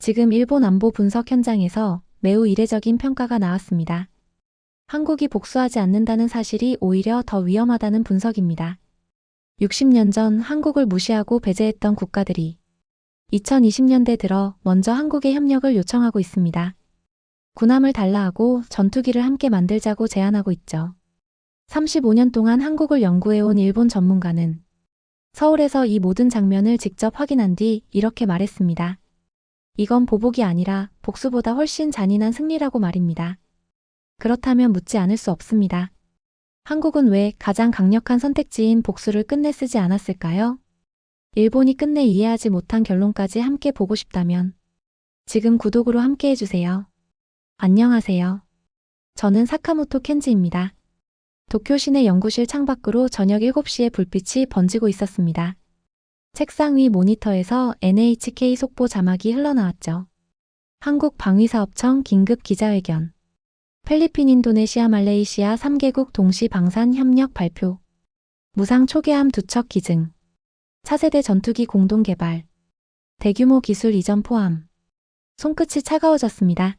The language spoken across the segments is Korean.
지금 일본 안보 분석 현장에서 매우 이례적인 평가가 나왔습니다. 한국이 복수하지 않는다는 사실이 오히려 더 위험하다는 분석입니다. 60년 전 한국을 무시하고 배제했던 국가들이 2020년대 들어 먼저 한국의 협력을 요청하고 있습니다. 군함을 달라하고 전투기를 함께 만들자고 제안하고 있죠. 35년 동안 한국을 연구해온 일본 전문가는 서울에서 이 모든 장면을 직접 확인한 뒤 이렇게 말했습니다. 이건 보복이 아니라 복수보다 훨씬 잔인한 승리라고 말입니다. 그렇다면 묻지 않을 수 없습니다. 한국은 왜 가장 강력한 선택지인 복수를 끝내 쓰지 않았을까요? 일본이 끝내 이해하지 못한 결론까지 함께 보고 싶다면 지금 구독으로 함께 해주세요. 안녕하세요. 저는 사카모토 켄지입니다. 도쿄 시내 연구실 창밖으로 저녁 7시에 불빛이 번지고 있었습니다. 책상 위 모니터에서 NHK 속보 자막이 흘러나왔죠. 한국 방위사업청 긴급 기자회견. 필리핀, 인도네시아, 말레이시아 3개국 동시 방산 협력 발표. 무상 초계함 2척 기증. 차세대 전투기 공동 개발. 대규모 기술 이전 포함. 손끝이 차가워졌습니다.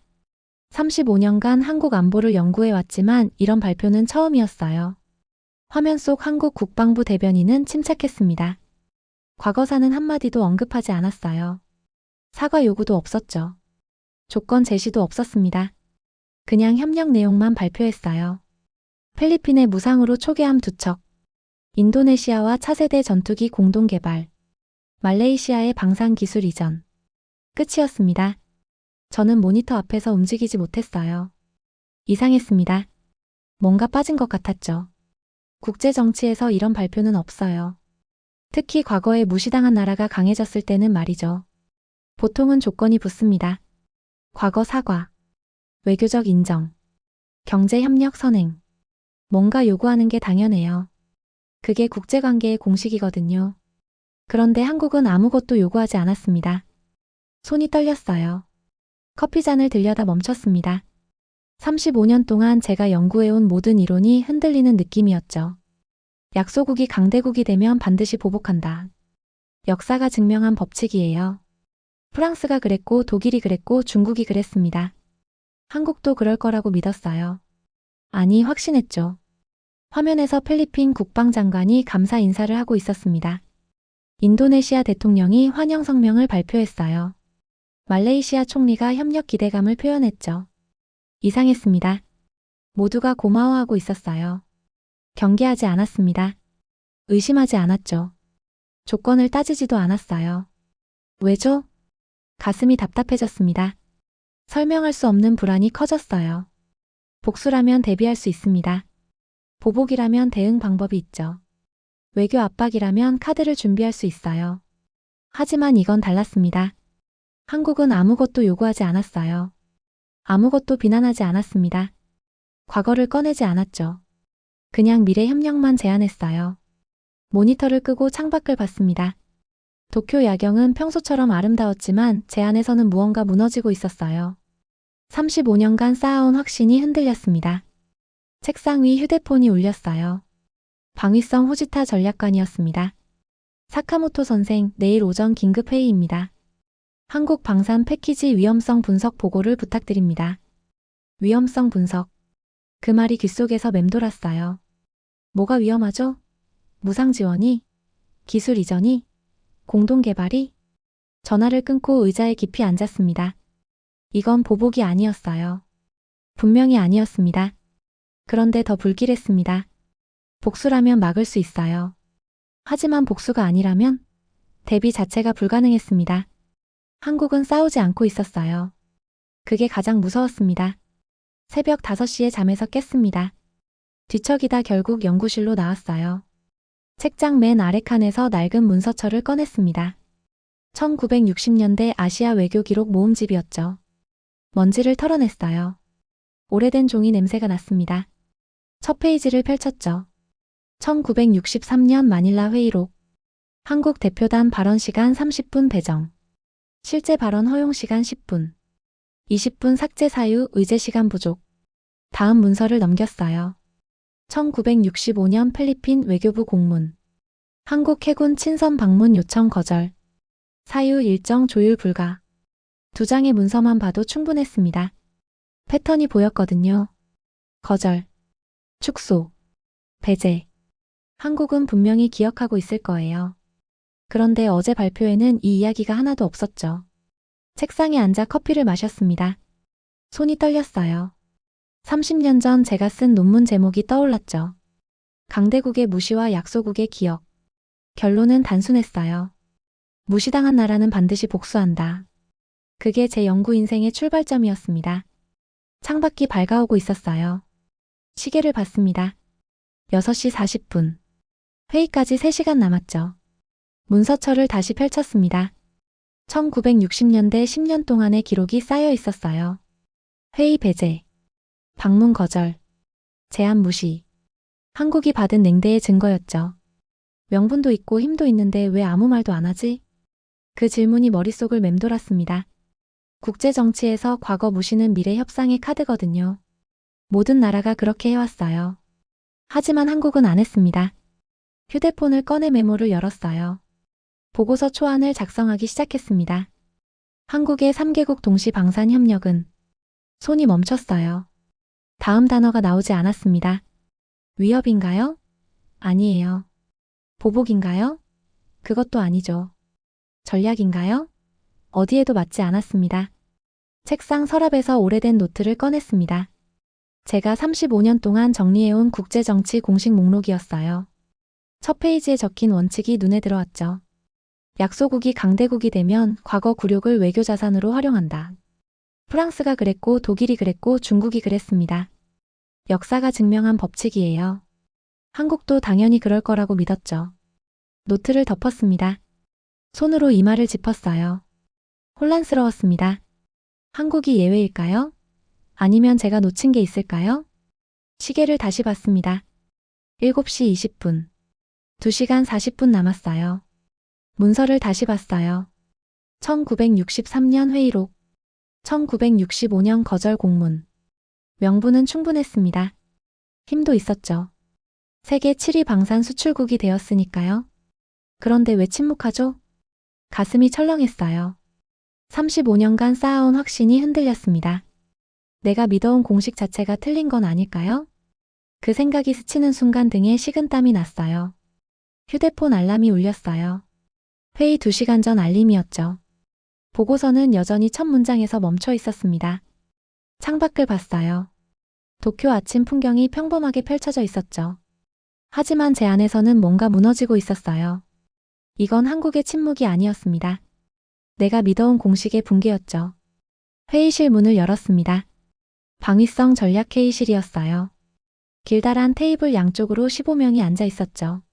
35년간 한국 안보를 연구해왔지만 이런 발표는 처음이었어요. 화면 속 한국 국방부 대변인은 침착했습니다. 과거사는 한마디도 언급하지 않았어요. 사과 요구도 없었죠. 조건 제시도 없었습니다. 그냥 협력 내용만 발표했어요. 필리핀의 무상으로 초계함 2척, 인도네시아와 차세대 전투기 공동 개발, 말레이시아의 방산 기술 이전. 끝이었습니다. 저는 모니터 앞에서 움직이지 못했어요. 이상했습니다. 뭔가 빠진 것 같았죠. 국제 정치에서 이런 발표는 없어요. 특히 과거에 무시당한 나라가 강해졌을 때는 말이죠. 보통은 조건이 붙습니다. 과거 사과, 외교적 인정, 경제협력 선행. 뭔가 요구하는 게 당연해요. 그게 국제관계의 공식이거든요. 그런데 한국은 아무것도 요구하지 않았습니다. 손이 떨렸어요. 커피잔을 들여다 멈췄습니다. 35년 동안 제가 연구해온 모든 이론이 흔들리는 느낌이었죠. 약소국이 강대국이 되면 반드시 보복한다. 역사가 증명한 법칙이에요. 프랑스가 그랬고 독일이 그랬고 중국이 그랬습니다. 한국도 그럴 거라고 믿었어요. 아니, 확신했죠. 화면에서 필리핀 국방장관이 감사 인사를 하고 있었습니다. 인도네시아 대통령이 환영 성명을 발표했어요. 말레이시아 총리가 협력 기대감을 표현했죠. 이상했습니다. 모두가 고마워하고 있었어요. 경계하지 않았습니다. 의심하지 않았죠. 조건을 따지지도 않았어요. 왜죠? 가슴이 답답해졌습니다. 설명할 수 없는 불안이 커졌어요. 복수라면 대비할 수 있습니다. 보복이라면 대응 방법이 있죠. 외교 압박이라면 카드를 준비할 수 있어요. 하지만 이건 달랐습니다. 한국은 아무것도 요구하지 않았어요. 아무것도 비난하지 않았습니다. 과거를 꺼내지 않았죠. 그냥 미래 협력만 제안했어요. 모니터를 끄고 창밖을 봤습니다. 도쿄 야경은 평소처럼 아름다웠지만 제 안에서는 무언가 무너지고 있었어요. 35년간 쌓아온 확신이 흔들렸습니다. 책상 위 휴대폰이 울렸어요. 방위성 후지타 전략관이었습니다. 사카모토 선생, 내일 오전 긴급 회의입니다. 한국 방산 패키지 위험성 분석 보고를 부탁드립니다. 위험성 분석. 그 말이 귓속에서 맴돌았어요. 뭐가 위험하죠? 무상 지원이? 기술 이전이? 공동 개발이? 전화를 끊고 의자에 깊이 앉았습니다. 이건 보복이 아니었어요. 분명히 아니었습니다. 그런데 더 불길했습니다. 복수라면 막을 수 있어요. 하지만 복수가 아니라면 대비 자체가 불가능했습니다. 한국은 싸우지 않고 있었어요. 그게 가장 무서웠습니다. 새벽 5시에 잠에서 깼습니다. 뒤척이다 결국 연구실로 나왔어요. 책장 맨 아래 칸에서 낡은 문서철을 꺼냈습니다. 1960년대 아시아 외교 기록 모음집이었죠. 먼지를 털어냈어요. 오래된 종이 냄새가 났습니다. 첫 페이지를 펼쳤죠. 1963년 마닐라 회의록. 한국 대표단 발언 시간 30분 배정. 실제 발언 허용 시간 10분. 20분 삭제 사유 의제 시간 부족. 다음 문서를 넘겼어요. 1965년 필리핀 외교부 공문. 한국 해군 친선 방문 요청 거절. 사유 일정 조율 불가. 두 장의 문서만 봐도 충분했습니다. 패턴이 보였거든요. 거절, 축소, 배제. 한국은 분명히 기억하고 있을 거예요. 그런데 어제 발표에는 이 이야기가 하나도 없었죠. 책상에 앉아 커피를 마셨습니다. 손이 떨렸어요. 30년 전 제가 쓴 논문 제목이 떠올랐죠. 강대국의 무시와 약소국의 기억. 결론은 단순했어요. 무시당한 나라는 반드시 복수한다. 그게 제 연구 인생의 출발점이었습니다. 창밖이 밝아오고 있었어요. 시계를 봤습니다. 6시 40분. 회의까지 3시간 남았죠. 문서철을 다시 펼쳤습니다. 1960년대 10년 동안의 기록이 쌓여 있었어요. 회의 배제, 방문 거절, 제안 무시. 한국이 받은 냉대의 증거였죠. 명분도 있고 힘도 있는데 왜 아무 말도 안 하지? 그 질문이 머릿속을 맴돌았습니다. 국제 정치에서 과거 무시는 미래 협상의 카드거든요. 모든 나라가 그렇게 해왔어요. 하지만 한국은 안 했습니다. 휴대폰을 꺼내 메모를 열었어요. 보고서 초안을 작성하기 시작했습니다. 한국의 3개국 동시 방산 협력은 손이 멈췄어요. 다음 단어가 나오지 않았습니다. 위협인가요? 아니에요. 보복인가요? 그것도 아니죠. 전략인가요? 어디에도 맞지 않았습니다. 책상 서랍에서 오래된 노트를 꺼냈습니다. 제가 35년 동안 정리해온 국제정치 공식 목록이었어요. 첫 페이지에 적힌 원칙이 눈에 들어왔죠. 약소국이 강대국이 되면 과거 굴욕을 외교자산으로 활용한다. 프랑스가 그랬고 독일이 그랬고 중국이 그랬습니다. 역사가 증명한 법칙이에요. 한국도 당연히 그럴 거라고 믿었죠. 노트를 덮었습니다. 손으로 이마를 짚었어요. 혼란스러웠습니다. 한국이 예외일까요? 아니면 제가 놓친 게 있을까요? 시계를 다시 봤습니다. 7시 20분. 2시간 40분 남았어요. 문서를 다시 봤어요. 1963년 회의록, 1965년 거절 공문. 명분은 충분했습니다. 힘도 있었죠. 세계 7위 방산 수출국이 되었으니까요. 그런데 왜 침묵하죠? 가슴이 철렁했어요. 35년간 쌓아온 확신이 흔들렸습니다. 내가 믿어온 공식 자체가 틀린 건 아닐까요? 그 생각이 스치는 순간 등에 식은땀이 났어요. 휴대폰 알람이 울렸어요. 회의 2시간 전 알림이었죠. 보고서는 여전히 첫 문장에서 멈춰 있었습니다. 창밖을 봤어요. 도쿄 아침 풍경이 평범하게 펼쳐져 있었죠. 하지만 제 안에서는 뭔가 무너지고 있었어요. 이건 한국의 침묵이 아니었습니다. 내가 믿어온 공식의 붕괴였죠. 회의실 문을 열었습니다. 방위성 전략 회의실이었어요. 길다란 테이블 양쪽으로 15명이 앉아 있었죠.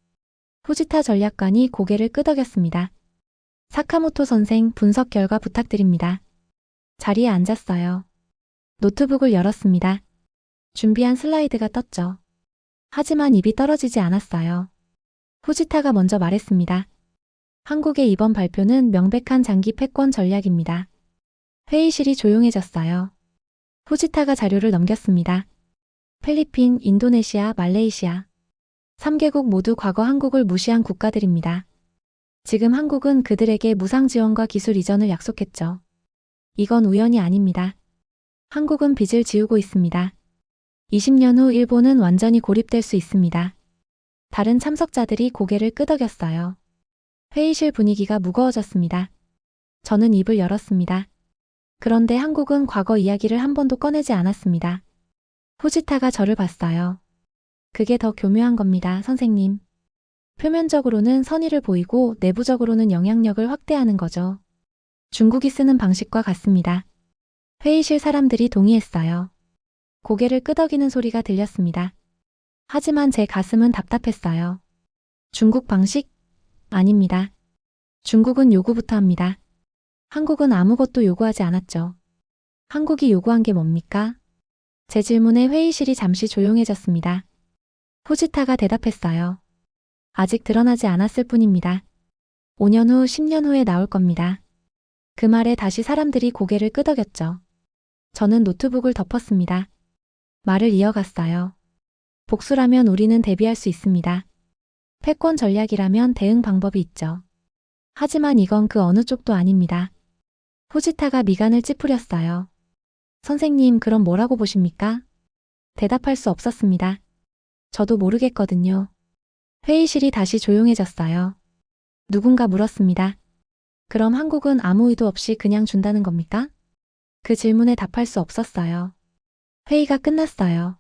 후지타 전략관이 고개를 끄덕였습니다. 사카모토 선생, 분석 결과 부탁드립니다. 자리에 앉았어요. 노트북을 열었습니다. 준비한 슬라이드가 떴죠. 하지만 입이 떨어지지 않았어요. 후지타가 먼저 말했습니다. 한국의 이번 발표는 명백한 장기 패권 전략입니다. 회의실이 조용해졌어요. 후지타가 자료를 넘겼습니다. 필리핀, 인도네시아, 말레이시아. 3개국 모두 과거 한국을 무시한 국가들입니다. 지금 한국은 그들에게 무상 지원과 기술 이전을 약속했죠. 이건 우연이 아닙니다. 한국은 빚을 지우고 있습니다. 20년 후 일본은 완전히 고립될 수 있습니다. 다른 참석자들이 고개를 끄덕였어요. 회의실 분위기가 무거워졌습니다. 저는 입을 열었습니다. 그런데 한국은 과거 이야기를 한 번도 꺼내지 않았습니다. 후지타가 저를 봤어요. 그게 더 교묘한 겁니다, 선생님. 표면적으로는 선의를 보이고 내부적으로는 영향력을 확대하는 거죠. 중국이 쓰는 방식과 같습니다. 회의실 사람들이 동의했어요. 고개를 끄덕이는 소리가 들렸습니다. 하지만 제 가슴은 답답했어요. 중국 방식? 아닙니다. 중국은 요구부터 합니다. 한국은 아무것도 요구하지 않았죠. 한국이 요구한 게 뭡니까? 제 질문에 회의실이 잠시 조용해졌습니다. 후지타가 대답했어요. 아직 드러나지 않았을 뿐입니다. 5년 후, 10년 후에 나올 겁니다. 그 말에 다시 사람들이 고개를 끄덕였죠. 저는 노트북을 덮었습니다. 말을 이어갔어요. 복수라면 우리는 대비할 수 있습니다. 패권 전략이라면 대응 방법이 있죠. 하지만 이건 그 어느 쪽도 아닙니다. 후지타가 미간을 찌푸렸어요. 선생님, 그럼 뭐라고 보십니까? 대답할 수 없었습니다. 저도 모르겠거든요. 회의실이 다시 조용해졌어요. 누군가 물었습니다. 그럼 한국은 아무 의도 없이 그냥 준다는 겁니까? 그 질문에 답할 수 없었어요. 회의가 끝났어요.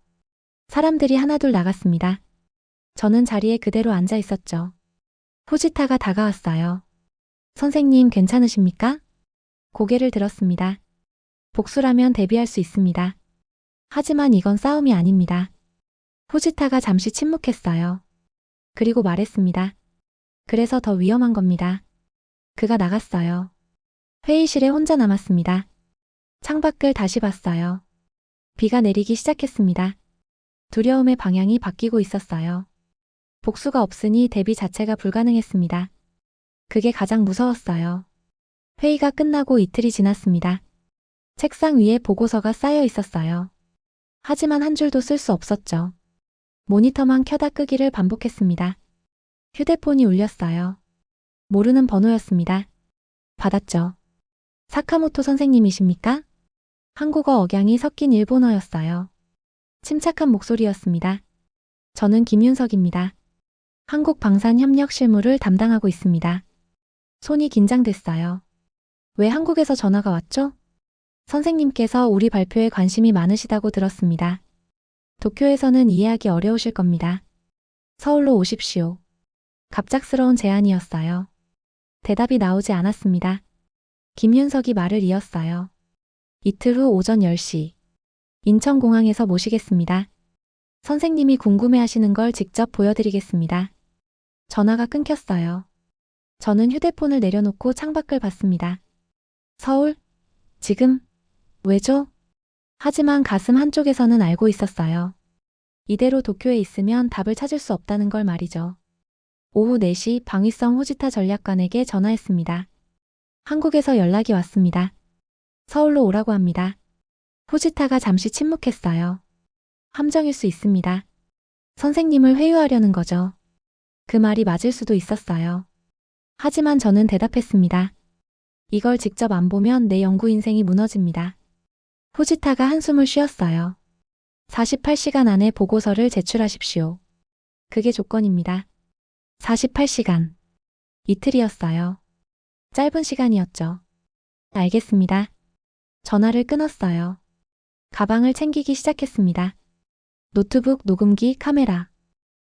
사람들이 하나둘 나갔습니다. 저는 자리에 그대로 앉아 있었죠. 후지타가 다가왔어요. 선생님, 괜찮으십니까? 고개를 들었습니다. 복수라면 대비할 수 있습니다. 하지만 이건 싸움이 아닙니다. 후지타가 잠시 침묵했어요. 그리고 말했습니다. 그래서 더 위험한 겁니다. 그가 나갔어요. 회의실에 혼자 남았습니다. 창밖을 다시 봤어요. 비가 내리기 시작했습니다. 두려움의 방향이 바뀌고 있었어요. 복수가 없으니 대비 자체가 불가능했습니다. 그게 가장 무서웠어요. 회의가 끝나고 이틀이 지났습니다. 책상 위에 보고서가 쌓여 있었어요. 하지만 한 줄도 쓸 수 없었죠. 모니터만 켜다 끄기를 반복했습니다. 휴대폰이 울렸어요. 모르는 번호였습니다. 받았죠. 사카모토 선생님이십니까? 한국어 억양이 섞인 일본어였어요. 침착한 목소리였습니다. 저는 김윤석입니다. 한국 방산협력 실무를 담당하고 있습니다. 손이 긴장됐어요. 왜 한국에서 전화가 왔죠? 선생님께서 우리 발표에 관심이 많으시다고 들었습니다. 도쿄에서는 이해하기 어려우실 겁니다. 서울로 오십시오. 갑작스러운 제안이었어요. 대답이 나오지 않았습니다. 김윤석이 말을 이었어요. 이틀 후 오전 10시. 인천공항에서 모시겠습니다. 선생님이 궁금해하시는 걸 직접 보여드리겠습니다. 전화가 끊겼어요. 저는 휴대폰을 내려놓고 창밖을 봤습니다. 서울? 지금? 왜죠? 하지만 가슴 한쪽에서는 알고 있었어요. 이대로 도쿄에 있으면 답을 찾을 수 없다는 걸 말이죠. 오후 4시 방위성 후지타 전략관에게 전화했습니다. 한국에서 연락이 왔습니다. 서울로 오라고 합니다. 후지타가 잠시 침묵했어요. 함정일 수 있습니다. 선생님을 회유하려는 거죠. 그 말이 맞을 수도 있었어요. 하지만 저는 대답했습니다. 이걸 직접 안 보면 내 연구 인생이 무너집니다. 후지타가 한숨을 쉬었어요. 48시간 안에 보고서를 제출하십시오. 그게 조건입니다. 48시간. 이틀이었어요. 짧은 시간이었죠. 알겠습니다. 전화를 끊었어요. 가방을 챙기기 시작했습니다. 노트북, 녹음기, 카메라.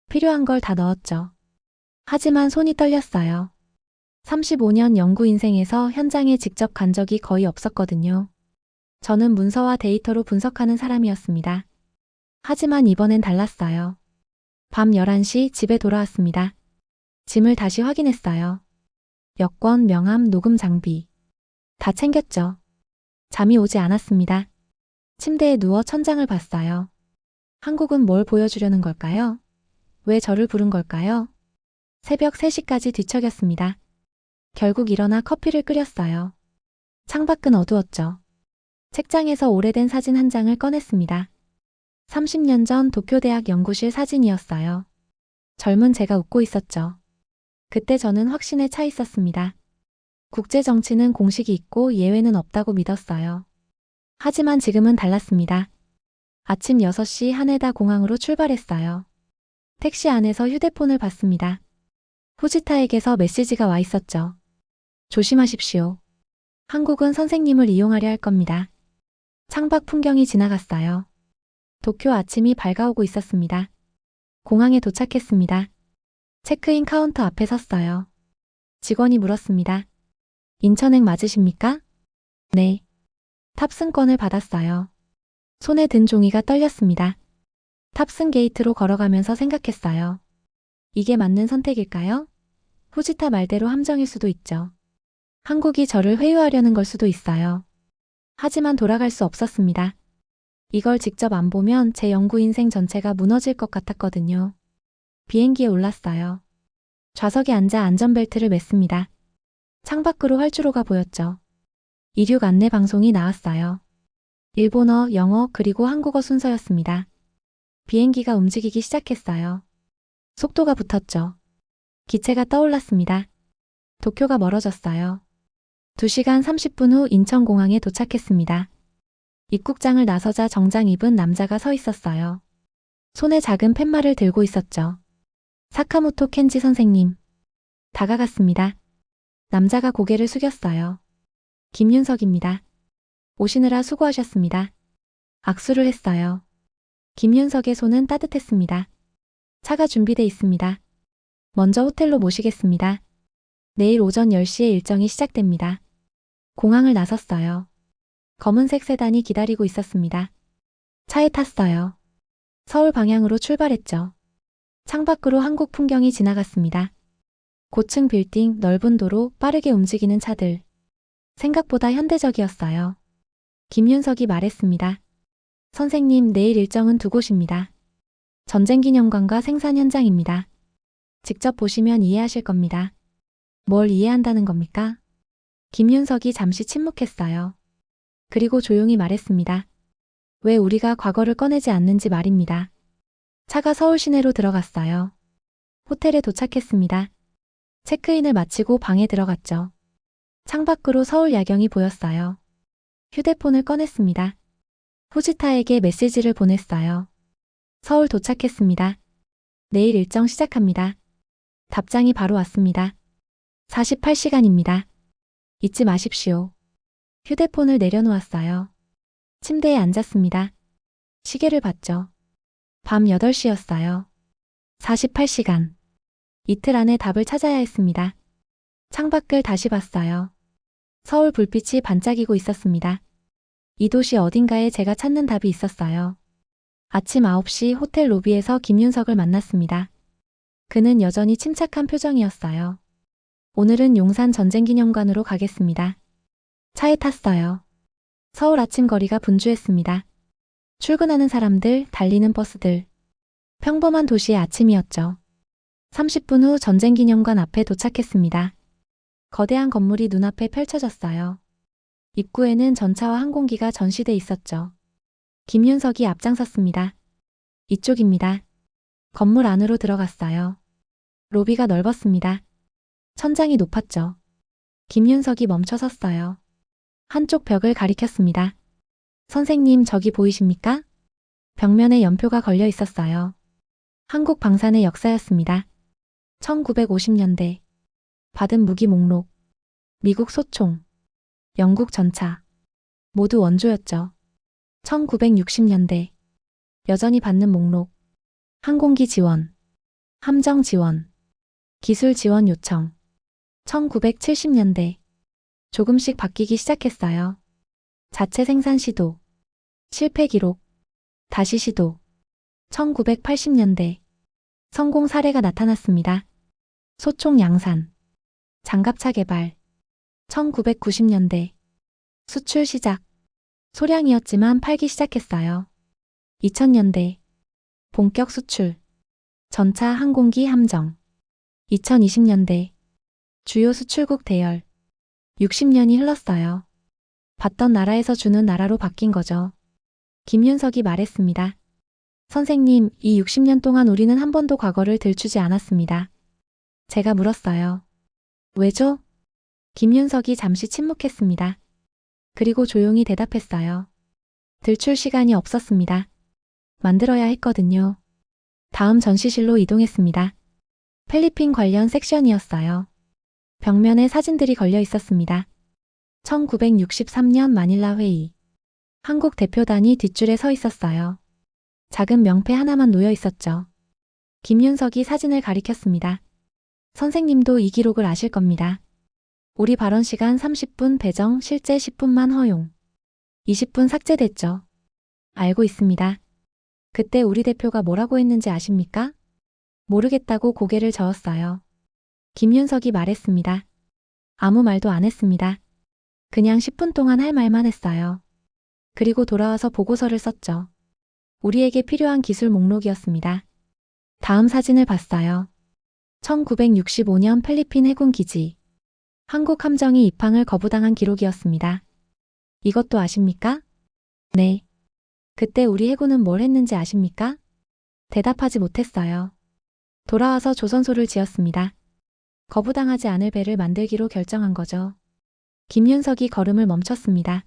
필요한 걸 다 넣었죠. 하지만 손이 떨렸어요. 35년 연구 인생에서 현장에 직접 간 적이 거의 없었거든요. 저는 문서와 데이터로 분석하는 사람이었습니다. 하지만 이번엔 달랐어요. 밤 11시 집에 돌아왔습니다. 짐을 다시 확인했어요. 여권, 명함, 녹음 장비. 다 챙겼죠. 잠이 오지 않았습니다. 침대에 누워 천장을 봤어요. 한국은 뭘 보여주려는 걸까요? 왜 저를 부른 걸까요? 새벽 3시까지 뒤척였습니다. 결국 일어나 커피를 끓였어요. 창밖은 어두웠죠. 책장에서 오래된 사진 한 장을 꺼냈습니다. 30년 전 도쿄대학 연구실 사진이었어요. 젊은 제가 웃고 있었죠. 그때 저는 확신에 차 있었습니다. 국제 정치는 공식이 있고 예외는 없다고 믿었어요. 하지만 지금은 달랐습니다. 아침 6시 하네다 공항으로 출발했어요. 택시 안에서 휴대폰을 봤습니다. 후지타에게서 메시지가 와 있었죠. 조심하십시오. 한국은 선생님을 이용하려 할 겁니다. 창밖 풍경이 지나갔어요. 도쿄 아침이 밝아오고 있었습니다. 공항에 도착했습니다. 체크인 카운터 앞에 섰어요. 직원이 물었습니다. 인천행 맞으십니까? 네. 탑승권을 받았어요. 손에 든 종이가 떨렸습니다. 탑승 게이트로 걸어가면서 생각했어요. 이게 맞는 선택일까요? 후지타 말대로 함정일 수도 있죠. 한국이 저를 회유하려는 걸 수도 있어요. 하지만 돌아갈 수 없었습니다. 이걸 직접 안 보면 제 연구 인생 전체가 무너질 것 같았거든요. 비행기에 올랐어요. 좌석에 앉아 안전벨트를 맸습니다. 창밖으로 활주로가 보였죠. 이륙 안내 방송이 나왔어요. 일본어, 영어, 그리고 한국어 순서였습니다. 비행기가 움직이기 시작했어요. 속도가 붙었죠. 기체가 떠올랐습니다. 도쿄가 멀어졌어요. 2시간 30분 후 인천공항에 도착했습니다. 입국장을 나서자 정장 입은 남자가 서 있었어요. 손에 작은 팻말을 들고 있었죠. 사카모토 켄지 선생님. 다가갔습니다. 남자가 고개를 숙였어요. 김윤석입니다. 오시느라 수고하셨습니다. 악수를 했어요. 김윤석의 손은 따뜻했습니다. 차가 준비돼 있습니다. 먼저 호텔로 모시겠습니다. 내일 오전 10시에 일정이 시작됩니다. 공항을 나섰어요. 검은색 세단이 기다리고 있었습니다. 차에 탔어요. 서울 방향으로 출발했죠. 창밖으로 한국 풍경이 지나갔습니다. 고층 빌딩, 넓은 도로, 빠르게 움직이는 차들. 생각보다 현대적이었어요. 김윤석이 말했습니다. 선생님, 내일 일정은 두 곳입니다. 전쟁기념관과 생산 현장입니다. 직접 보시면 이해하실 겁니다. 뭘 이해한다는 겁니까? 김윤석이 잠시 침묵했어요. 그리고 조용히 말했습니다. 왜 우리가 과거를 꺼내지 않는지 말입니다. 차가 서울 시내로 들어갔어요. 호텔에 도착했습니다. 체크인을 마치고 방에 들어갔죠. 창밖으로 서울 야경이 보였어요. 휴대폰을 꺼냈습니다. 후지타에게 메시지를 보냈어요. 서울 도착했습니다. 내일 일정 시작합니다. 답장이 바로 왔습니다. 48시간입니다. 잊지 마십시오. 휴대폰을 내려놓았어요. 침대에 앉았습니다. 시계를 봤죠. 밤 8시였어요. 48시간. 이틀 안에 답을 찾아야 했습니다. 창밖을 다시 봤어요. 서울 불빛이 반짝이고 있었습니다. 이 도시 어딘가에 제가 찾는 답이 있었어요. 아침 9시 호텔 로비에서 김윤석을 만났습니다. 그는 여전히 침착한 표정이었어요. 오늘은 용산 전쟁기념관으로 가겠습니다. 차에 탔어요. 서울 아침 거리가 분주했습니다. 출근하는 사람들, 달리는 버스들. 평범한 도시의 아침이었죠. 30분 후 전쟁기념관 앞에 도착했습니다. 거대한 건물이 눈앞에 펼쳐졌어요. 입구에는 전차와 항공기가 전시돼 있었죠. 김윤석이 앞장섰습니다. 이쪽입니다. 건물 안으로 들어갔어요. 로비가 넓었습니다. 천장이 높았죠. 김윤석이 멈춰 섰어요. 한쪽 벽을 가리켰습니다. 선생님, 저기 보이십니까? 벽면에 연표가 걸려 있었어요. 한국 방산의 역사였습니다. 1950년대. 받은 무기 목록. 미국 소총. 영국 전차. 모두 원조였죠. 1960년대. 여전히 받는 목록. 항공기 지원. 함정 지원. 기술 지원 요청. 1970년대. 조금씩 바뀌기 시작했어요. 자체 생산 시도. 실패 기록. 다시 시도. 1980년대. 성공 사례가 나타났습니다. 소총 양산. 장갑차 개발. 1990년대. 수출 시작. 소량이었지만 팔기 시작했어요. 2000년대. 본격 수출. 전차 항공기 함정. 2020년대. 주요 수출국 대열. 60년이 흘렀어요. 받던 나라에서 주는 나라로 바뀐 거죠. 김윤석이 말했습니다. 선생님, 이 60년 동안 우리는 한 번도 과거를 들추지 않았습니다. 제가 물었어요. 왜죠? 김윤석이 잠시 침묵했습니다. 그리고 조용히 대답했어요. 들출 시간이 없었습니다. 만들어야 했거든요. 다음 전시실로 이동했습니다. 필리핀 관련 섹션이었어요. 벽면에 사진들이 걸려 있었습니다. 1963년 마닐라 회의. 한국 대표단이 뒷줄에 서 있었어요. 작은 명패 하나만 놓여 있었죠. 김윤석이 사진을 가리켰습니다. 선생님도 이 기록을 아실 겁니다. 우리 발언 시간 30분 배정, 실제 10분만 허용. 20분 삭제됐죠. 알고 있습니다. 그때 우리 대표가 뭐라고 했는지 아십니까? 모르겠다고 고개를 저었어요. 김윤석이 말했습니다. 아무 말도 안 했습니다. 그냥 10분 동안 할 말만 했어요. 그리고 돌아와서 보고서를 썼죠. 우리에게 필요한 기술 목록이었습니다. 다음 사진을 봤어요. 1965년 필리핀 해군 기지. 한국 함정이 입항을 거부당한 기록이었습니다. 이것도 아십니까? 네. 그때 우리 해군은 뭘 했는지 아십니까? 대답하지 못했어요. 돌아와서 조선소를 지었습니다. 거부당하지 않을 배를 만들기로 결정한 거죠. 김윤석이 걸음을 멈췄습니다.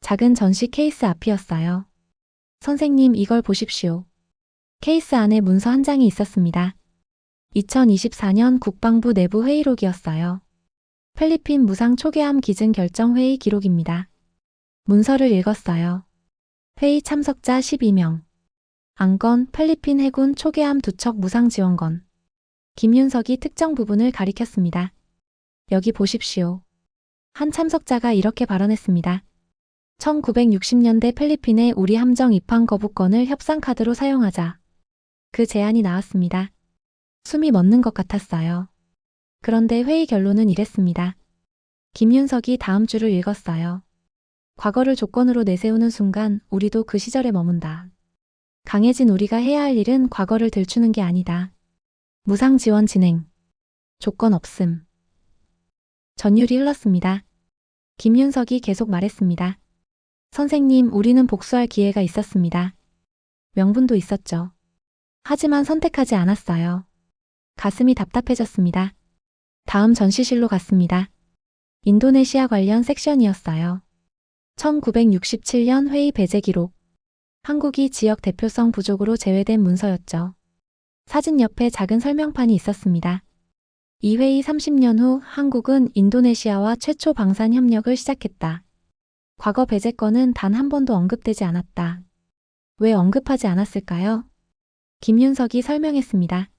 작은 전시 케이스 앞이었어요. 선생님, 이걸 보십시오. 케이스 안에 문서 한 장이 있었습니다. 2024년 국방부 내부 회의록이었어요. 필리핀 무상 초계함 기증 결정 회의 기록입니다. 문서를 읽었어요. 회의 참석자 12명. 안건 필리핀 해군 초계함 2척 무상 지원건. 김윤석이 특정 부분을 가리켰습니다. 여기 보십시오. 한 참석자가 이렇게 발언했습니다. 1960년대 필리핀의 우리 함정 입항 거부권을 협상 카드로 사용하자. 그 제안이 나왔습니다. 숨이 멎는 것 같았어요. 그런데 회의 결론은 이랬습니다. 김윤석이 다음 줄을 읽었어요. 과거를 조건으로 내세우는 순간 우리도 그 시절에 머문다. 강해진 우리가 해야 할 일은 과거를 들추는 게 아니다. 무상 지원 진행. 조건 없음. 전율이 흘렀습니다. 김윤석이 계속 말했습니다. 선생님, 우리는 복수할 기회가 있었습니다. 명분도 있었죠. 하지만 선택하지 않았어요. 가슴이 답답해졌습니다. 다음 전시실로 갔습니다. 인도네시아 관련 섹션이었어요. 1967년 회의 배제 기록. 한국이 지역 대표성 부족으로 제외된 문서였죠. 사진 옆에 작은 설명판이 있었습니다. 이 회의 30년 후 한국은 인도네시아와 최초 방산 협력을 시작했다. 과거 배제 건은 단 한 번도 언급되지 않았다. 왜 언급하지 않았을까요? 김윤석이 설명했습니다.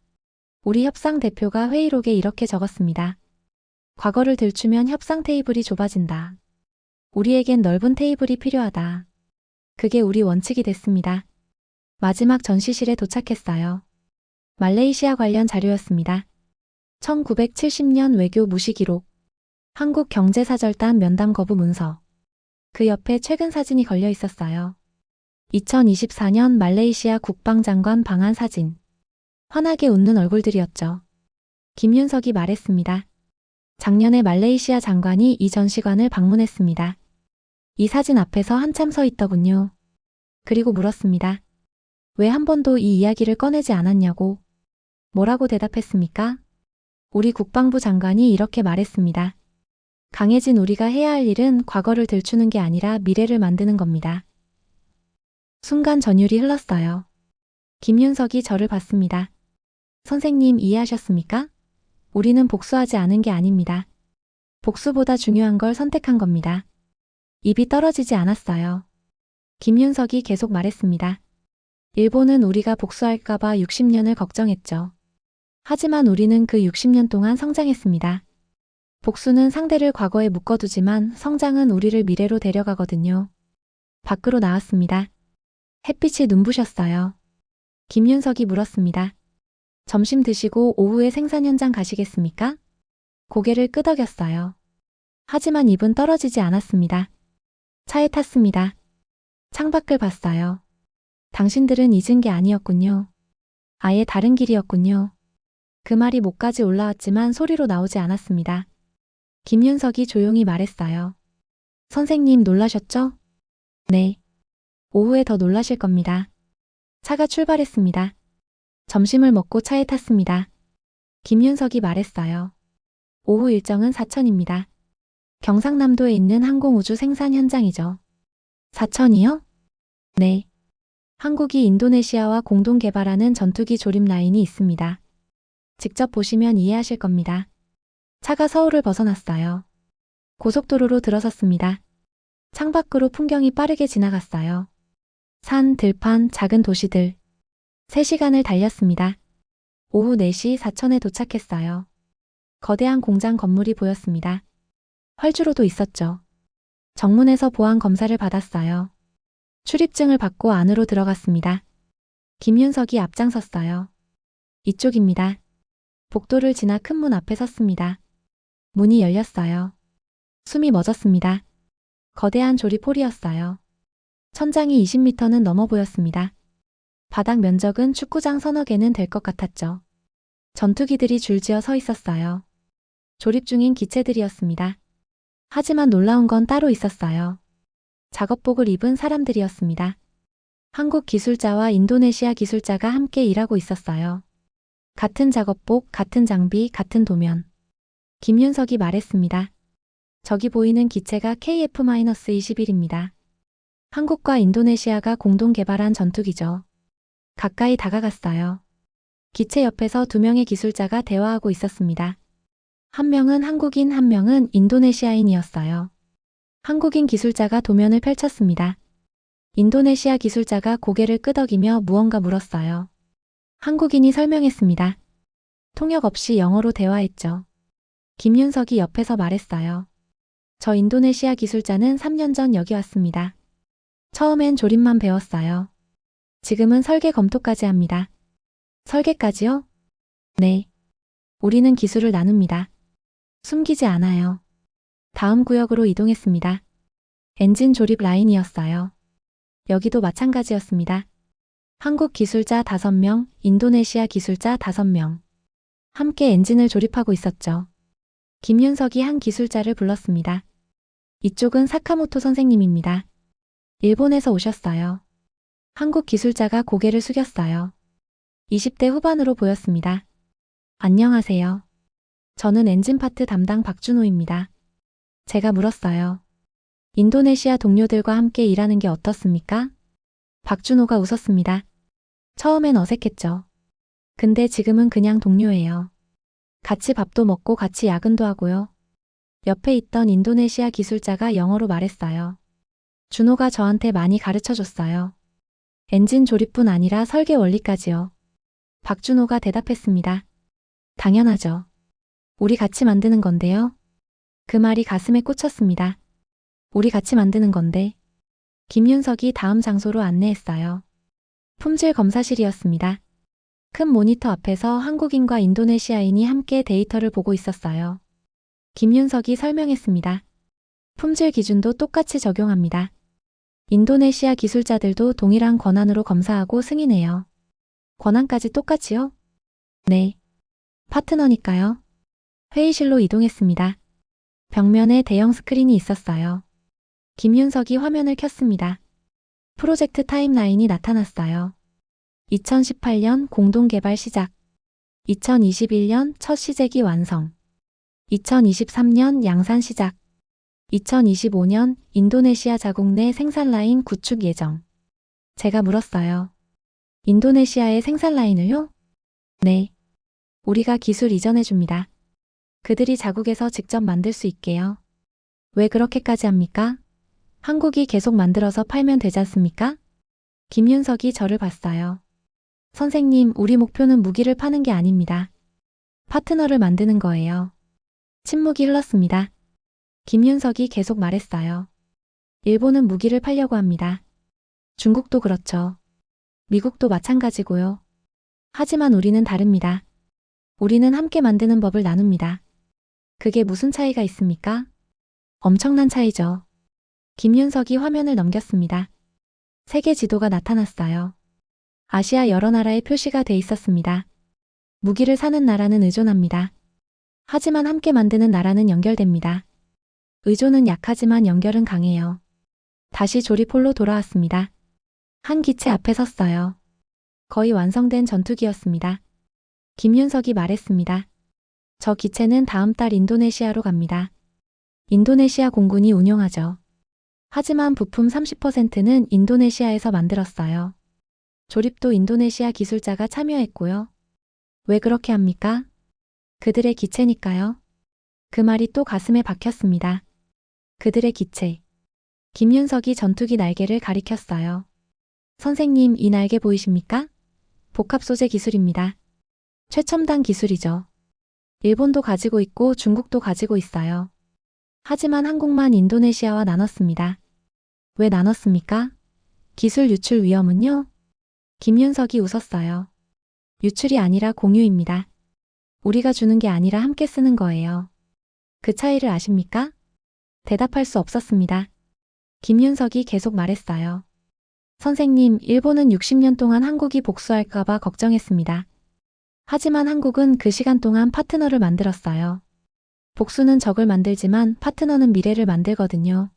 우리 협상 대표가 회의록에 이렇게 적었습니다. 과거를 들추면 협상 테이블이 좁아진다. 우리에겐 넓은 테이블이 필요하다. 그게 우리 원칙이 됐습니다. 마지막 전시실에 도착했어요. 말레이시아 관련 자료였습니다. 1970년 외교 무시 기록. 한국 경제사절단 면담 거부 문서. 그 옆에 최근 사진이 걸려 있었어요. 2024년 말레이시아 국방장관 방한 사진. 환하게 웃는 얼굴들이었죠. 김윤석이 말했습니다. 작년에 말레이시아 장관이 이 전시관을 방문했습니다. 이 사진 앞에서 한참 서 있더군요. 그리고 물었습니다. 왜 한 번도 이 이야기를 꺼내지 않았냐고. 뭐라고 대답했습니까? 우리 국방부 장관이 이렇게 말했습니다. 강해진 우리가 해야 할 일은 과거를 들추는 게 아니라 미래를 만드는 겁니다. 순간 전율이 흘렀어요. 김윤석이 저를 봤습니다. 선생님, 이해하셨습니까? 우리는 복수하지 않은 게 아닙니다. 복수보다 중요한 걸 선택한 겁니다. 입이 떨어지지 않았어요. 김윤석이 계속 말했습니다. 일본은 우리가 복수할까봐 60년을 걱정했죠. 하지만 우리는 그 60년 동안 성장했습니다. 복수는 상대를 과거에 묶어두지만 성장은 우리를 미래로 데려가거든요. 밖으로 나왔습니다. 햇빛이 눈부셨어요. 김윤석이 물었습니다. 점심 드시고 오후에 생산 현장 가시겠습니까? 고개를 끄덕였어요. 하지만 입은 떨어지지 않았습니다. 차에 탔습니다. 창밖을 봤어요. 당신들은 잊은 게 아니었군요. 아예 다른 길이었군요. 그 말이 목까지 올라왔지만 소리로 나오지 않았습니다. 김윤석이 조용히 말했어요. 선생님, 놀라셨죠? 네. 오후에 더 놀라실 겁니다. 차가 출발했습니다. 점심을 먹고 차에 탔습니다. 김윤석이 말했어요. 오후 일정은 사천입니다. 경상남도에 있는 항공우주 생산 현장이죠. 사천이요? 네. 한국이 인도네시아와 공동 개발하는 전투기 조립 라인이 있습니다. 직접 보시면 이해하실 겁니다. 차가 서울을 벗어났어요. 고속도로로 들어섰습니다. 창밖으로 풍경이 빠르게 지나갔어요. 산, 들판, 작은 도시들. 3시간을 달렸습니다. 오후 4시 사천에 도착했어요. 거대한 공장 건물이 보였습니다. 활주로도 있었죠. 정문에서 보안 검사를 받았어요. 출입증을 받고 안으로 들어갔습니다. 김윤석이 앞장섰어요. 이쪽입니다. 복도를 지나 큰 문 앞에 섰습니다. 문이 열렸어요. 숨이 멎었습니다. 거대한 조립홀이었어요. 천장이 20m는 넘어 보였습니다. 바닥 면적은 축구장 서너 개는 될 것 같았죠. 전투기들이 줄지어 서 있었어요. 조립 중인 기체들이었습니다. 하지만 놀라운 건 따로 있었어요. 작업복을 입은 사람들이었습니다. 한국 기술자와 인도네시아 기술자가 함께 일하고 있었어요. 같은 작업복, 같은 장비, 같은 도면. 김윤석이 말했습니다. 저기 보이는 기체가 KF-21입니다. 한국과 인도네시아가 공동 개발한 전투기죠. 가까이 다가갔어요. 기체 옆에서 두 명의 기술자가 대화하고 있었습니다. 한 명은 한국인, 한 명은 인도네시아인이었어요. 한국인 기술자가 도면을 펼쳤습니다. 인도네시아 기술자가 고개를 끄덕이며 무언가 물었어요. 한국인이 설명했습니다. 통역 없이 영어로 대화했죠. 김윤석이 옆에서 말했어요. 저 인도네시아 기술자는 3년 전 여기 왔습니다. 처음엔 조립만 배웠어요. 지금은 설계 검토까지 합니다. 설계까지요? 네. 우리는 기술을 나눕니다. 숨기지 않아요. 다음 구역으로 이동했습니다. 엔진 조립 라인이었어요. 여기도 마찬가지였습니다. 한국 기술자 5명, 인도네시아 기술자 5명. 함께 엔진을 조립하고 있었죠. 김윤석이 한 기술자를 불렀습니다. 이쪽은 사카모토 선생님입니다. 일본에서 오셨어요. 한국 기술자가 고개를 숙였어요. 20대 후반으로 보였습니다. 안녕하세요. 저는 엔진 파트 담당 박준호입니다. 제가 물었어요. 인도네시아 동료들과 함께 일하는 게 어떻습니까? 박준호가 웃었습니다. 처음엔 어색했죠. 근데 지금은 그냥 동료예요. 같이 밥도 먹고 같이 야근도 하고요. 옆에 있던 인도네시아 기술자가 영어로 말했어요. 준호가 저한테 많이 가르쳐줬어요. 엔진 조립뿐 아니라 설계 원리까지요. 박준호가 대답했습니다. 당연하죠. 우리 같이 만드는 건데요. 그 말이 가슴에 꽂혔습니다. 우리 같이 만드는 건데. 김윤석이 다음 장소로 안내했어요. 품질 검사실이었습니다. 큰 모니터 앞에서 한국인과 인도네시아인이 함께 데이터를 보고 있었어요. 김윤석이 설명했습니다. 품질 기준도 똑같이 적용합니다. 인도네시아 기술자들도 동일한 권한으로 검사하고 승인해요. 권한까지 똑같이요? 네. 파트너니까요. 회의실로 이동했습니다. 벽면에 대형 스크린이 있었어요. 김윤석이 화면을 켰습니다. 프로젝트 타임라인이 나타났어요. 2018년 공동개발 시작. 2021년 첫 시제기 완성. 2023년 양산 시작. 2025년 인도네시아 자국 내 생산 라인 구축 예정. 제가 물었어요. 인도네시아의 생산 라인을요? 네. 우리가 기술 이전해 줍니다. 그들이 자국에서 직접 만들 수 있게요. 왜 그렇게까지 합니까? 한국이 계속 만들어서 팔면 되지 않습니까? 김윤석이 저를 봤어요. 선생님, 우리 목표는 무기를 파는 게 아닙니다. 파트너를 만드는 거예요. 침묵이 흘렀습니다. 김윤석이 계속 말했어요. 일본은 무기를 팔려고 합니다. 중국도 그렇죠. 미국도 마찬가지고요. 하지만 우리는 다릅니다. 우리는 함께 만드는 법을 나눕니다. 그게 무슨 차이가 있습니까? 엄청난 차이죠. 김윤석이 화면을 넘겼습니다. 세계 지도가 나타났어요. 아시아 여러 나라의 표시가 돼 있었습니다. 무기를 사는 나라는 의존합니다. 하지만 함께 만드는 나라는 연결됩니다. 의존은 약하지만 연결은 강해요. 다시 조립홀로 돌아왔습니다. 한 기체 앞에 섰어요. 거의 완성된 전투기였습니다. 김윤석이 말했습니다. 저 기체는 다음 달 인도네시아로 갑니다. 인도네시아 공군이 운용하죠. 하지만 부품 30%는 인도네시아에서 만들었어요. 조립도 인도네시아 기술자가 참여했고요. 왜 그렇게 합니까? 그들의 기체니까요. 그 말이 또 가슴에 박혔습니다. 그들의 기체. 김윤석이 전투기 날개를 가리켰어요. 선생님, 이 날개 보이십니까? 복합 소재 기술입니다. 최첨단 기술이죠. 일본도 가지고 있고 중국도 가지고 있어요. 하지만 한국만 인도네시아와 나눴습니다. 왜 나눴습니까? 기술 유출 위험은요? 김윤석이 웃었어요. 유출이 아니라 공유입니다. 우리가 주는 게 아니라 함께 쓰는 거예요. 그 차이를 아십니까? 대답할 수 없었습니다. 김윤석이 계속 말했어요. 선생님, 일본은 60년 동안 한국이 복수할까봐 걱정했습니다. 하지만 한국은 그 시간 동안 파트너를 만들었어요. 복수는 적을 만들지만 파트너는 미래를 만들거든요.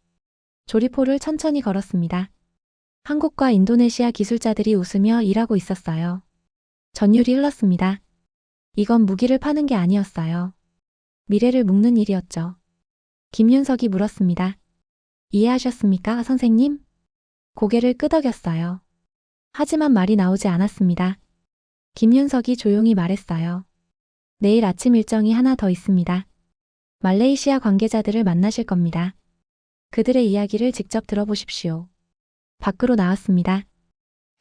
조리포를 천천히 걸었습니다. 한국과 인도네시아 기술자들이 웃으며 일하고 있었어요. 전율이 흘렀습니다. 이건 무기를 파는 게 아니었어요. 미래를 묶는 일이었죠. 김윤석이 물었습니다. 이해하셨습니까, 선생님? 고개를 끄덕였어요. 하지만 말이 나오지 않았습니다. 김윤석이 조용히 말했어요. 내일 아침 일정이 하나 더 있습니다. 말레이시아 관계자들을 만나실 겁니다. 그들의 이야기를 직접 들어보십시오. 밖으로 나왔습니다.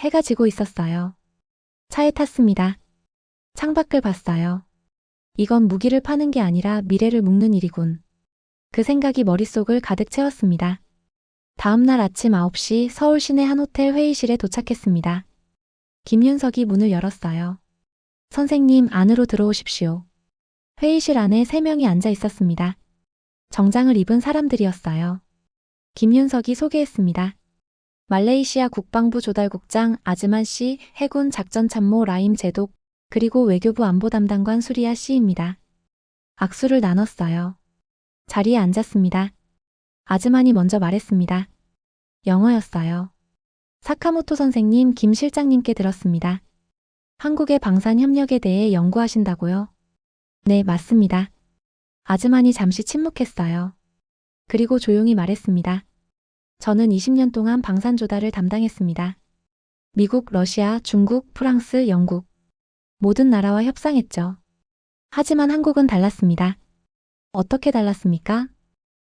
해가 지고 있었어요. 차에 탔습니다. 창밖을 봤어요. 이건 무기를 파는 게 아니라 미래를 묶는 일이군. 그 생각이 머릿속을 가득 채웠습니다. 다음 날 아침 9시 서울 시내 한 호텔 회의실에 도착했습니다. 김윤석이 문을 열었어요. 선생님, 안으로 들어오십시오. 회의실 안에 3명이 앉아 있었습니다. 정장을 입은 사람들이었어요. 김윤석이 소개했습니다. 말레이시아 국방부 조달국장 아즈만 씨, 해군 작전참모 라임 제독, 그리고 외교부 안보 담당관 수리아 씨입니다. 악수를 나눴어요. 자리에 앉았습니다. 아즈만이 먼저 말했습니다. 영어였어요. 사카모토 선생님, 김 실장님께 들었습니다. 한국의 방산 협력에 대해 연구하신다고요? 네, 맞습니다. 아즈만이 잠시 침묵했어요. 그리고 조용히 말했습니다. 저는 20년 동안 방산 조달을 담당했습니다. 미국, 러시아, 중국, 프랑스, 영국. 모든 나라와 협상했죠. 하지만 한국은 달랐습니다. 어떻게 달랐습니까?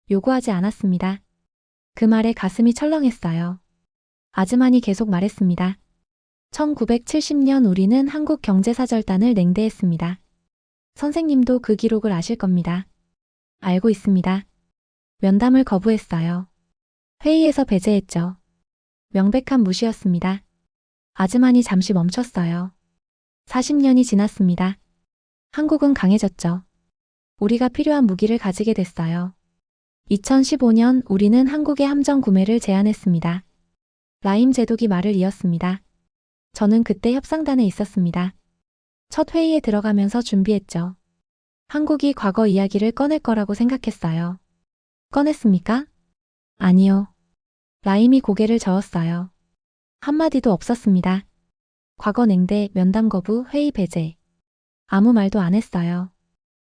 요구하지 않았습니다. 그 말에 가슴이 철렁했어요. 아즈만이 계속 말했습니다. 1970년 우리는 한국경제사절단을 냉대했습니다. 선생님도 그 기록을 아실 겁니다. 알고 있습니다. 면담을 거부했어요. 회의에서 배제했죠. 명백한 무시였습니다. 아즈만이 잠시 멈췄어요. 40년이 지났습니다. 한국은 강해졌죠. 우리가 필요한 무기를 가지게 됐어요. 2015년 우리는 한국의 함정 구매를 제안했습니다. 라임 제독이 말을 이었습니다. 저는 그때 협상단에 있었습니다. 첫 회의에 들어가면서 준비했죠. 한국이 과거 이야기를 꺼낼 거라고 생각했어요. 꺼냈습니까? 아니요. 라임이 고개를 저었어요. 한마디도 없었습니다. 과거 냉대, 면담 거부, 회의 배제. 아무 말도 안 했어요.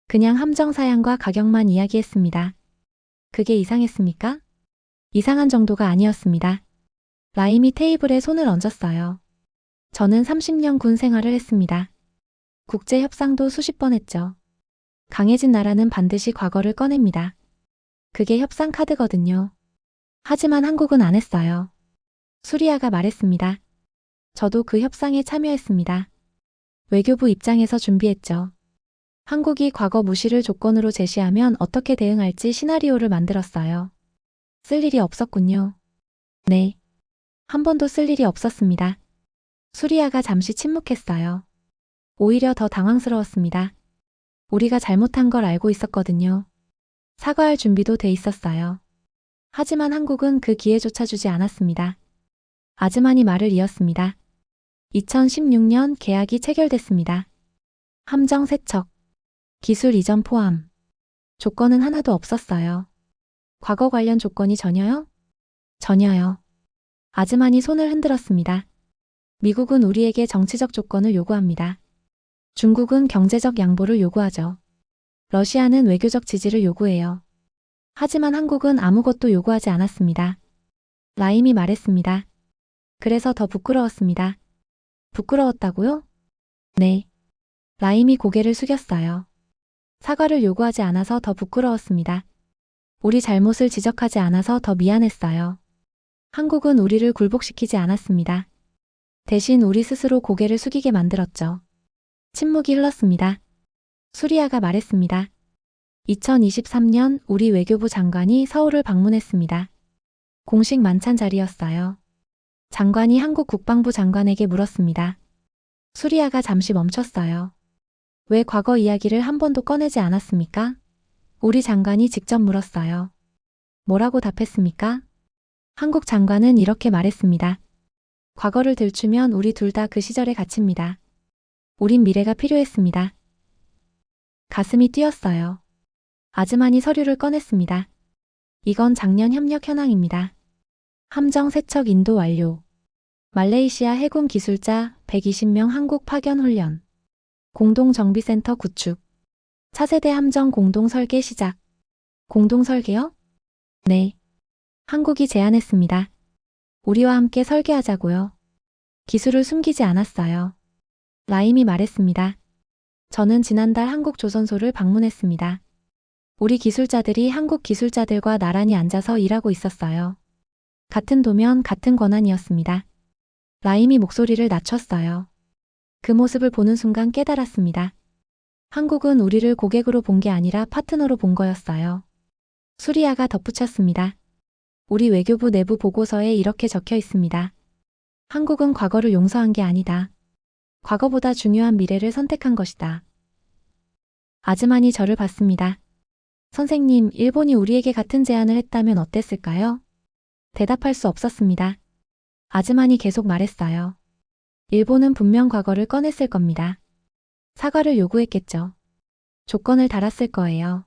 그냥 함정 사양과 가격만 이야기했습니다. 그게 이상했습니까? 이상한 정도가 아니었습니다. 라임이 테이블에 손을 얹었어요. 저는 30년 군 생활을 했습니다. 국제 협상도 수십 번 했죠. 강해진 나라는 반드시 과거를 꺼냅니다. 그게 협상 카드거든요. 하지만 한국은 안 했어요. 수리아가 말했습니다. 저도 그 협상에 참여했습니다. 외교부 입장에서 준비했죠. 한국이 과거 무시를 조건으로 제시하면 어떻게 대응할지 시나리오를 만들었어요. 쓸 일이 없었군요. 네. 한 번도 쓸 일이 없었습니다. 수리아가 잠시 침묵했어요. 오히려 더 당황스러웠습니다. 우리가 잘못한 걸 알고 있었거든요. 사과할 준비도 돼 있었어요. 하지만 한국은 그 기회조차 주지 않았습니다. 아즈만이 말을 이었습니다. 2016년 계약이 체결됐습니다. 함정 세척, 기술 이전 포함. 조건은 하나도 없었어요. 과거 관련 조건이 전혀요? 전혀요. 아즈만이 손을 흔들었습니다. 미국은 우리에게 정치적 조건을 요구합니다. 중국은 경제적 양보를 요구하죠. 러시아는 외교적 지지를 요구해요. 하지만 한국은 아무것도 요구하지 않았습니다. 라임이 말했습니다. 그래서 더 부끄러웠습니다. 부끄러웠다고요? 네. 라임이 고개를 숙였어요. 사과를 요구하지 않아서 더 부끄러웠습니다. 우리 잘못을 지적하지 않아서 더 미안했어요. 한국은 우리를 굴복시키지 않았습니다. 대신 우리 스스로 고개를 숙이게 만들었죠. 침묵이 흘렀습니다. 수리아가 말했습니다. 2023년 우리 외교부 장관이 서울을 방문했습니다. 공식 만찬 자리였어요. 장관이 한국 국방부 장관에게 물었습니다. 수리아가 잠시 멈췄어요. 왜 과거 이야기를 한 번도 꺼내지 않았습니까? 우리 장관이 직접 물었어요. 뭐라고 답했습니까? 한국 장관은 이렇게 말했습니다. 과거를 들추면 우리 둘 다 그 시절에 갇힙니다. 우린 미래가 필요했습니다. 가슴이 뛰었어요. 아즈만이 서류를 꺼냈습니다. 이건 작년 협력 현황입니다. 함정 세척 인도 완료. 말레이시아 해군 기술자 120명 한국 파견 훈련. 공동정비센터 구축. 차세대 함정 공동 설계 시작. 공동 설계요? 네. 한국이 제안했습니다. 우리와 함께 설계하자고요. 기술을 숨기지 않았어요. 라임이 말했습니다. 저는 지난달 한국조선소를 방문했습니다. 우리 기술자들이 한국 기술자들과 나란히 앉아서 일하고 있었어요. 같은 도면, 같은 권한이었습니다. 라임이 목소리를 낮췄어요. 그 모습을 보는 순간 깨달았습니다. 한국은 우리를 고객으로 본 게 아니라 파트너로 본 거였어요. 수리아가 덧붙였습니다. 우리 외교부 내부 보고서에 이렇게 적혀 있습니다. 한국은 과거를 용서한 게 아니다. 과거보다 중요한 미래를 선택한 것이다. 아즈만이 저를 봤습니다. 선생님, 일본이 우리에게 같은 제안을 했다면 어땠을까요? 대답할 수 없었습니다. 아즈만이 계속 말했어요. 일본은 분명 과거를 꺼냈을 겁니다. 사과를 요구했겠죠. 조건을 달았을 거예요.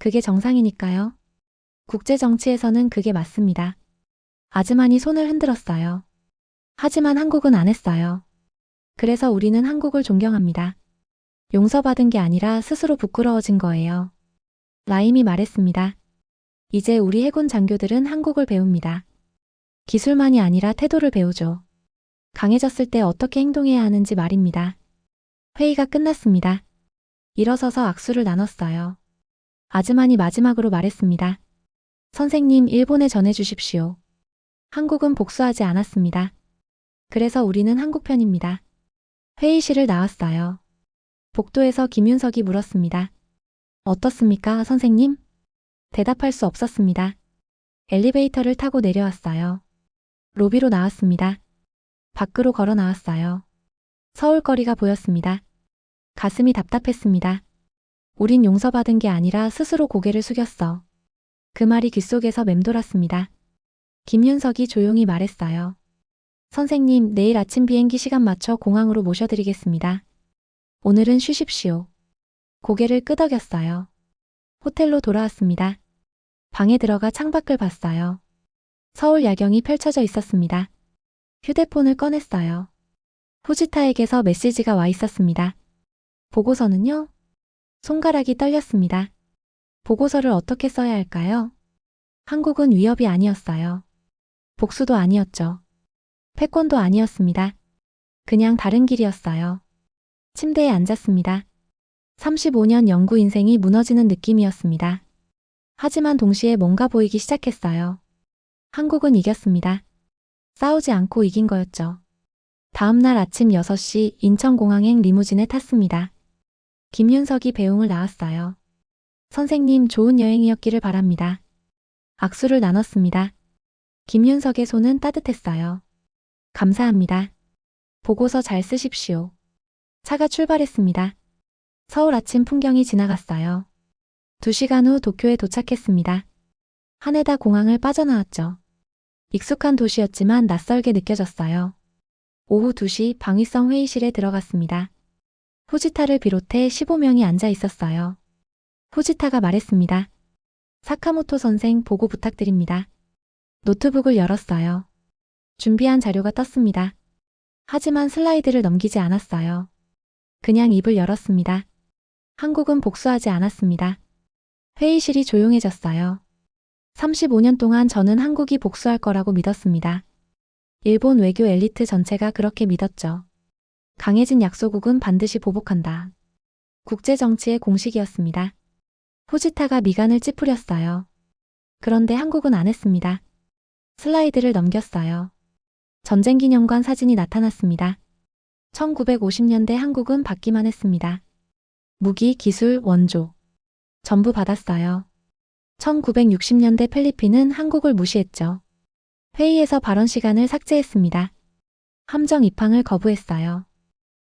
그게 정상이니까요. 국제 정치에서는 그게 맞습니다. 아즈만이 손을 흔들었어요. 하지만 한국은 안 했어요. 그래서 우리는 한국을 존경합니다. 용서받은 게 아니라 스스로 부끄러워진 거예요. 라임이 말했습니다. 이제 우리 해군 장교들은 한국을 배웁니다. 기술만이 아니라 태도를 배우죠. 강해졌을 때 어떻게 행동해야 하는지 말입니다. 회의가 끝났습니다. 일어서서 악수를 나눴어요. 아즈만이 마지막으로 말했습니다. 선생님, 일본에 전해주십시오. 한국은 복수하지 않았습니다. 그래서 우리는 한국 편입니다. 회의실을 나왔어요. 복도에서 김윤석이 물었습니다. 어떻습니까, 선생님? 대답할 수 없었습니다. 엘리베이터를 타고 내려왔어요. 로비로 나왔습니다. 밖으로 걸어 나왔어요. 서울거리가 보였습니다. 가슴이 답답했습니다. 우린 용서받은 게 아니라 스스로 고개를 숙였어. 그 말이 귓속에서 맴돌았습니다. 김윤석이 조용히 말했어요. 선생님, 내일 아침 비행기 시간 맞춰 공항으로 모셔드리겠습니다. 오늘은 쉬십시오. 고개를 끄덕였어요. 호텔로 돌아왔습니다. 방에 들어가 창밖을 봤어요. 서울 야경이 펼쳐져 있었습니다. 휴대폰을 꺼냈어요. 후지타에게서 메시지가 와 있었습니다. 보고서는요? 손가락이 떨렸습니다. 보고서를 어떻게 써야 할까요? 한국은 위협이 아니었어요. 복수도 아니었죠. 패권도 아니었습니다. 그냥 다른 길이었어요. 침대에 앉았습니다. 35년 연구 인생이 무너지는 느낌이었습니다. 하지만 동시에 뭔가 보이기 시작했어요. 한국은 이겼습니다. 싸우지 않고 이긴 거였죠. 다음 날 아침 6시 인천공항행 리무진에 탔습니다. 김윤석이 배웅을 나왔어요. 선생님, 좋은 여행이었기를 바랍니다. 악수를 나눴습니다. 김윤석의 손은 따뜻했어요. 감사합니다. 보고서 잘 쓰십시오. 차가 출발했습니다. 서울 아침 풍경이 지나갔어요. 2시간 후 도쿄에 도착했습니다. 하네다 공항을 빠져나왔죠. 익숙한 도시였지만 낯설게 느껴졌어요. 오후 2시 방위성 회의실에 들어갔습니다. 후지타를 비롯해 15명이 앉아 있었어요. 후지타가 말했습니다. 사카모토 선생, 보고 부탁드립니다. 노트북을 열었어요. 준비한 자료가 떴습니다. 하지만 슬라이드를 넘기지 않았어요. 그냥 입을 열었습니다. 한국은 복수하지 않았습니다. 회의실이 조용해졌어요. 35년 동안 저는 한국이 복수할 거라고 믿었습니다. 일본 외교 엘리트 전체가 그렇게 믿었죠. 강해진 약소국은 반드시 보복한다. 국제 정치의 공식이었습니다. 후지타가 미간을 찌푸렸어요. 그런데 한국은 안 했습니다. 슬라이드를 넘겼어요. 전쟁기념관 사진이 나타났습니다. 1950년대 한국은 받기만 했습니다. 무기, 기술, 원조. 전부 받았어요. 1960년대 필리핀은 한국을 무시했죠. 회의에서 발언 시간을 삭제했습니다. 함정 입항을 거부했어요.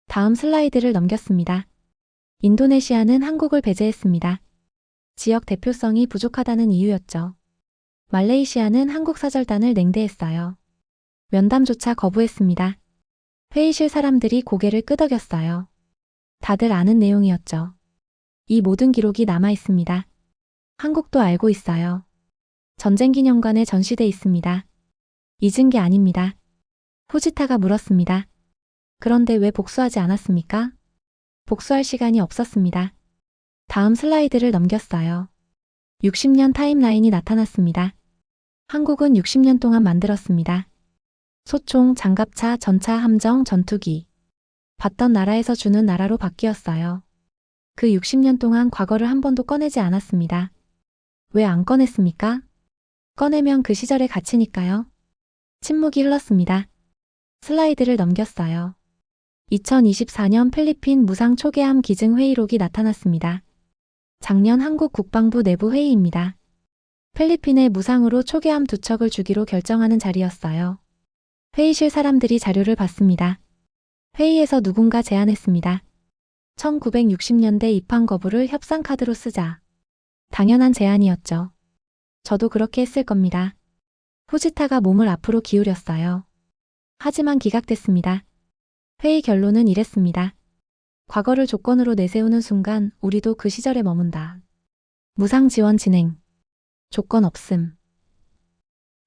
다음 슬라이드를 넘겼습니다. 인도네시아는 한국을 배제했습니다. 지역 대표성이 부족하다는 이유였죠. 말레이시아는 한국 사절단을 냉대했어요. 면담조차 거부했습니다. 회의실 사람들이 고개를 끄덕였어요. 다들 아는 내용이었죠. 이 모든 기록이 남아 있습니다. 한국도 알고 있어요. 전쟁기념관에 전시돼 있습니다. 잊은 게 아닙니다. 후지타가 물었습니다. 그런데 왜 복수하지 않았습니까? 복수할 시간이 없었습니다. 다음 슬라이드를 넘겼어요. 60년 타임라인이 나타났습니다. 한국은 60년 동안 만들었습니다. 소총, 장갑차, 전차, 함정, 전투기. 받던 나라에서 주는 나라로 바뀌었어요. 그 60년 동안 과거를 한 번도 꺼내지 않았습니다. 왜 안 꺼냈습니까? 꺼내면 그 시절의 가치니까요. 침묵이 흘렀습니다. 슬라이드를 넘겼어요. 2024년 필리핀 무상 초계함 기증 회의록이 나타났습니다. 작년 한국 국방부 내부 회의입니다. 필리핀에 무상으로 초계함 2척을 주기로 결정하는 자리였어요. 회의실 사람들이 자료를 봤습니다. 회의에서 누군가 제안했습니다. 1960년대 입항 거부를 협상 카드로 쓰자. 당연한 제안이었죠. 저도 그렇게 했을 겁니다. 후지타가 몸을 앞으로 기울였어요. 하지만 기각됐습니다. 회의 결론은 이랬습니다. 과거를 조건으로 내세우는 순간 우리도 그 시절에 머문다. 무상 지원 진행. 조건 없음.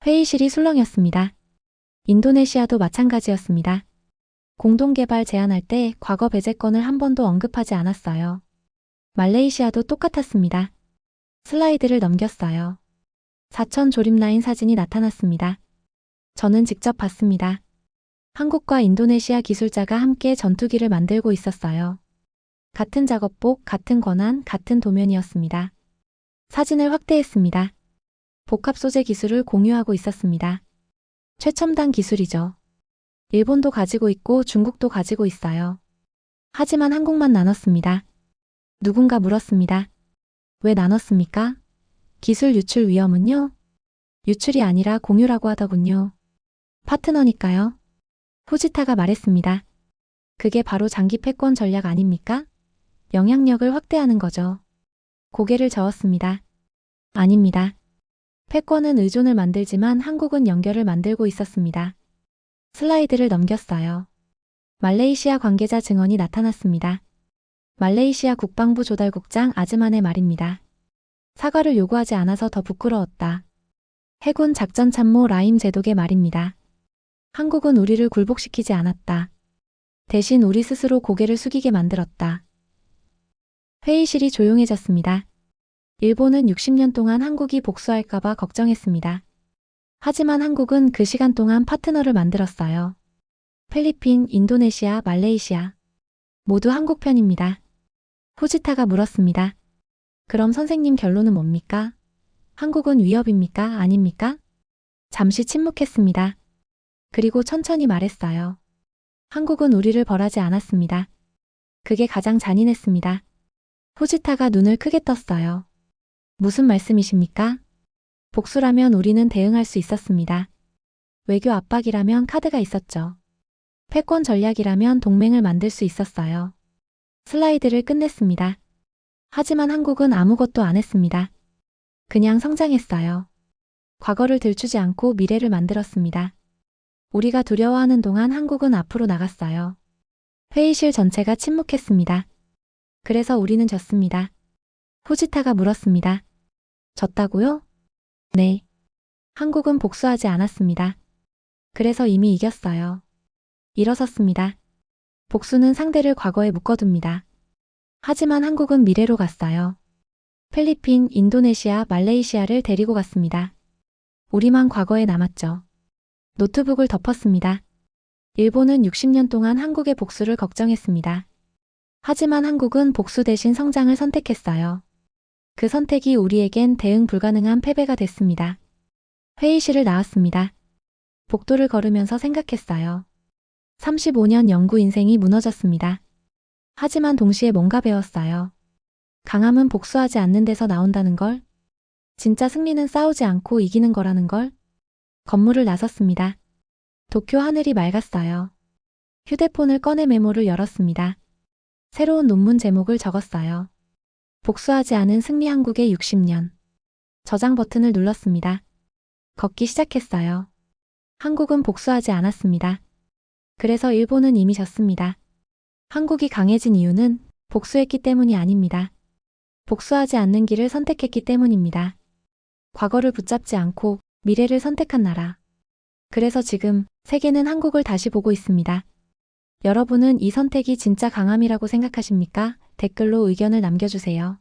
회의실이 술렁였습니다. 인도네시아도 마찬가지였습니다. 공동개발 제안할 때 과거 배제권을 한 번도 언급하지 않았어요. 말레이시아도 똑같았습니다. 슬라이드를 넘겼어요. 사천 조립라인 사진이 나타났습니다. 저는 직접 봤습니다. 한국과 인도네시아 기술자가 함께 전투기를 만들고 있었어요. 같은 작업복, 같은 권한, 같은 도면이었습니다. 사진을 확대했습니다. 복합 소재 기술을 공유하고 있었습니다. 최첨단 기술이죠. 일본도 가지고 있고 중국도 가지고 있어요. 하지만 한국만 나눴습니다. 누군가 물었습니다. 왜 나눴습니까? 기술 유출 위험은요? 유출이 아니라 공유라고 하더군요. 파트너니까요. 후지타가 말했습니다. 그게 바로 장기 패권 전략 아닙니까? 영향력을 확대하는 거죠. 고개를 저었습니다. 아닙니다. 패권은 의존을 만들지만 한국은 연결을 만들고 있었습니다. 슬라이드를 넘겼어요. 말레이시아 관계자 증언이 나타났습니다. 말레이시아 국방부 조달국장 아즈만의 말입니다. 사과를 요구하지 않아서 더 부끄러웠다. 해군 작전참모 라임 제독의 말입니다. 한국은 우리를 굴복시키지 않았다. 대신 우리 스스로 고개를 숙이게 만들었다. 회의실이 조용해졌습니다. 일본은 60년 동안 한국이 복수할까봐 걱정했습니다. 하지만 한국은 그 시간 동안 파트너를 만들었어요. 필리핀, 인도네시아, 말레이시아. 모두 한국 편입니다. 후지타가 물었습니다. 그럼 선생님 결론은 뭡니까? 한국은 위협입니까? 아닙니까? 잠시 침묵했습니다. 그리고 천천히 말했어요. 한국은 우리를 벌하지 않았습니다. 그게 가장 잔인했습니다. 후지타가 눈을 크게 떴어요. 무슨 말씀이십니까? 복수라면 우리는 대응할 수 있었습니다. 외교 압박이라면 카드가 있었죠. 패권 전략이라면 동맹을 만들 수 있었어요. 슬라이드를 끝냈습니다. 하지만 한국은 아무것도 안 했습니다. 그냥 성장했어요. 과거를 들추지 않고 미래를 만들었습니다. 우리가 두려워하는 동안 한국은 앞으로 나갔어요. 회의실 전체가 침묵했습니다. 그래서 우리는 졌습니다. 후지타가 물었습니다. 졌다고요? 네. 한국은 복수하지 않았습니다. 그래서 이미 이겼어요. 일어섰습니다. 복수는 상대를 과거에 묶어둡니다. 하지만 한국은 미래로 갔어요. 필리핀, 인도네시아, 말레이시아를 데리고 갔습니다. 우리만 과거에 남았죠. 노트북을 덮었습니다. 일본은 60년 동안 한국의 복수를 걱정했습니다. 하지만 한국은 복수 대신 성장을 선택했어요. 그 선택이 우리에겐 대응 불가능한 패배가 됐습니다. 회의실을 나왔습니다. 복도를 걸으면서 생각했어요. 35년 연구 인생이 무너졌습니다. 하지만 동시에 뭔가 배웠어요. 강함은 복수하지 않는 데서 나온다는 걸. 진짜 승리는 싸우지 않고 이기는 거라는 걸. 건물을 나섰습니다. 도쿄 하늘이 맑았어요. 휴대폰을 꺼내 메모를 열었습니다. 새로운 논문 제목을 적었어요. 복수하지 않은 승리 한국의 60년. 저장 버튼을 눌렀습니다. 걷기 시작했어요. 한국은 복수하지 않았습니다. 그래서 일본은 이미 졌습니다. 한국이 강해진 이유는 복수했기 때문이 아닙니다. 복수하지 않는 길을 선택했기 때문입니다. 과거를 붙잡지 않고 미래를 선택한 나라. 그래서 지금 세계는 한국을 다시 보고 있습니다. 여러분은 이 선택이 진짜 강함이라고 생각하십니까? 댓글로 의견을 남겨주세요.